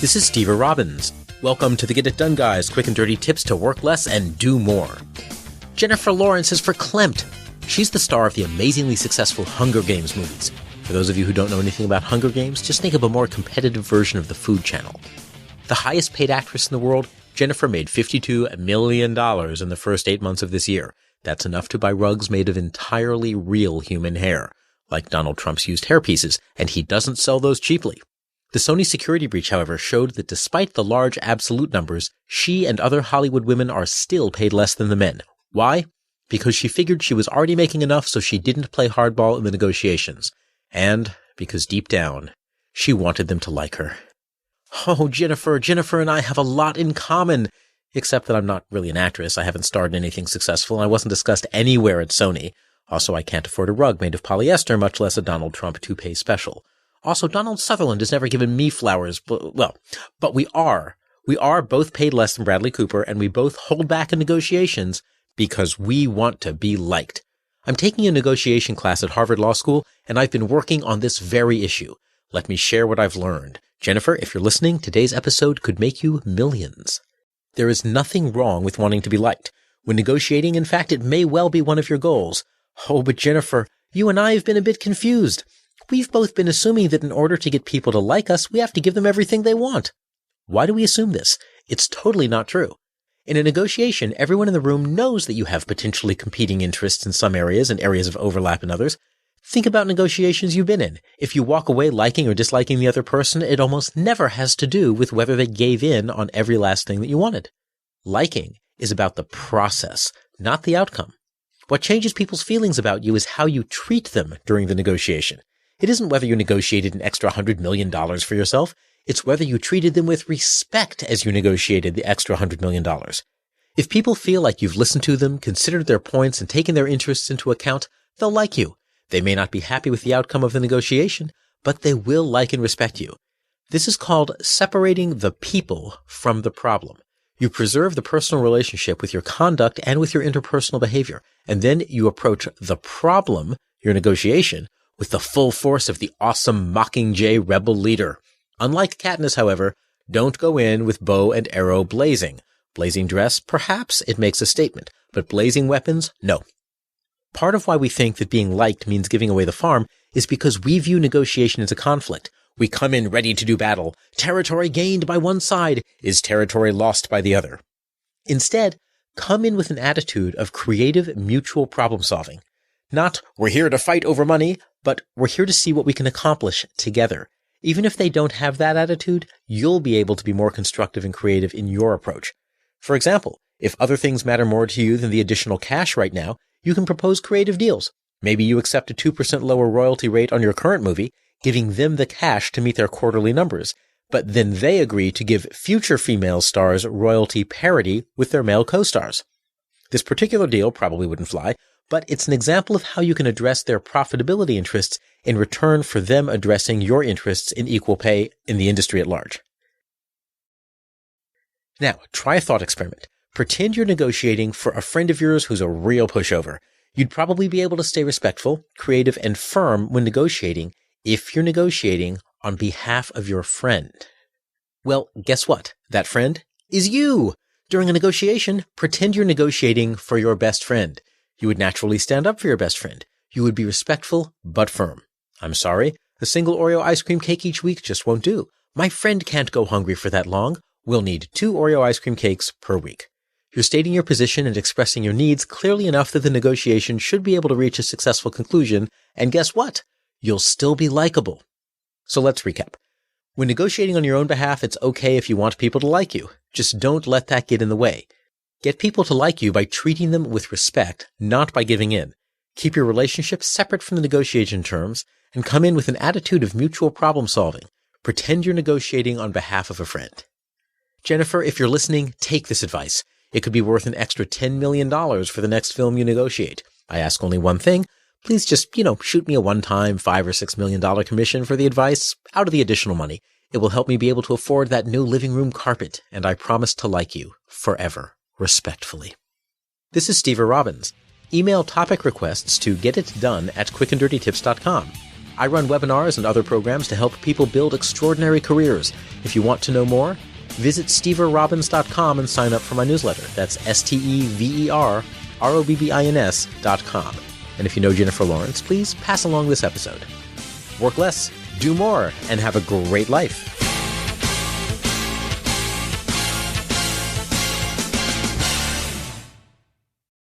This is Steve Robbins. Welcome to the Get It Done Guys, quick and dirty tips to work less and do more. Jennifer Lawrence is verklempt. She's the star of the amazingly successful Hunger Games movies. For those of you who don't know anything about Hunger Games, just think of a more competitive version of the Food Channel. The highest paid actress in the world, Jennifer made $52 million in the first 8 months of this year. That's enough to buy rugs made of entirely real human hair, like Donald Trump's used hairpieces, and he doesn't sell those cheaply. The Sony security breach, however, showed that despite the large absolute numbers, she and other Hollywood women are still paid less than the men. Why? Because she figured she was already making enough, so she didn't play hardball in the negotiations. And because deep down, she wanted them to like her. Oh, Jennifer and I have a lot in common. Except that I'm not really an actress. I haven't starred in anything successful, and I wasn't discussed anywhere at Sony. Also, I can't afford a rug made of polyester, much less a Donald Trump toupee special. Also, Donald Sutherland has never given me flowers. But we are. We are both paid less than Bradley Cooper, and we both hold back in negotiations because we want to be liked. I'm taking a negotiation class at Harvard Law School, and I've been working on this very issue. Let me share what I've learned. Jennifer, if you're listening, today's episode could make you millions. There is nothing wrong with wanting to be liked. When negotiating, in fact, it may well be one of your goals. Oh, but Jennifer, you and I have been a bit confused. We've both been assuming that in order to get people to like us, we have to give them everything they want. Why do we assume this? It's totally not true. In a negotiation, everyone in the room knows that you have potentially competing interests in some areas and areas of overlap in others. Think about negotiations you've been in. If you walk away liking or disliking the other person, it almost never has to do with whether they gave in on every last thing that you wanted. Liking is about the process, not the outcome. What changes people's feelings about you is how you treat them during the negotiation. It isn't whether you negotiated an extra $100 million for yourself. It's whether you treated them with respect as you negotiated the extra $100 million. If people feel like you've listened to them, considered their points, and taken their interests into account, they'll like you. They may not be happy with the outcome of the negotiation, but they will like and respect you. This is called separating the people from the problem. You preserve the personal relationship with your conduct and with your interpersonal behavior, and then you approach the problem, your negotiation, with the full force of the awesome Mockingjay rebel leader. Unlike Katniss, however, don't go in with bow and arrow blazing. Blazing dress, perhaps it makes a statement, but blazing weapons, no. Part of why we think that being liked means giving away the farm is because we view negotiation as a conflict. We come in ready to do battle. Territory gained by one side is territory lost by the other. Instead, come in with an attitude of creative mutual problem solving. Not, we're here to fight over money, but we're here to see what we can accomplish together. Even if they don't have that attitude, you'll be able to be more constructive and creative in your approach. For example, if other things matter more to you than the additional cash right now, you can propose creative deals. Maybe you accept a 2% lower royalty rate on your current movie, giving them the cash to meet their quarterly numbers, but then they agree to give future female stars royalty parity with their male co-stars. This particular deal probably wouldn't fly, but it's an example of how you can address their profitability interests in return for them addressing your interests in equal pay in the industry at large. Now, try a thought experiment. Pretend you're negotiating for a friend of yours who's a real pushover. You'd probably be able to stay respectful, creative, and firm when negotiating if you're negotiating on behalf of your friend. Well, guess what? That friend is you. During a negotiation, pretend you're negotiating for your best friend. You would naturally stand up for your best friend. You would be respectful but firm. I'm sorry, a single Oreo ice cream cake each week just won't do. My friend can't go hungry for that long. We'll need 2 Oreo ice cream cakes per week. You're stating your position and expressing your needs clearly enough that the negotiation should be able to reach a successful conclusion, and guess what? You'll still be likable. So let's recap. When negotiating on your own behalf, it's okay if you want people to like you. Just don't let that get in the way. Get people to like you by treating them with respect, not by giving in. Keep your relationship separate from the negotiation terms, and come in with an attitude of mutual problem solving. Pretend you're negotiating on behalf of a friend. Jennifer, if you're listening, take this advice. It could be worth an extra $10 million for the next film you negotiate. I ask only one thing. Please just, shoot me a one-time $5 or $6 million commission for the advice out of the additional money. It will help me be able to afford that new living room carpet, and I promise to like you forever, respectfully. This is Steve Robbins. Email topic requests to getitdone@quickanddirtytips.com. I run webinars and other programs to help people build extraordinary careers. If you want to know more, visit steverrobbins.com and sign up for my newsletter. That's STEVERROBBINS.com. And if you know Jennifer Lawrence, please pass along this episode. Work less, do more, and have a great life.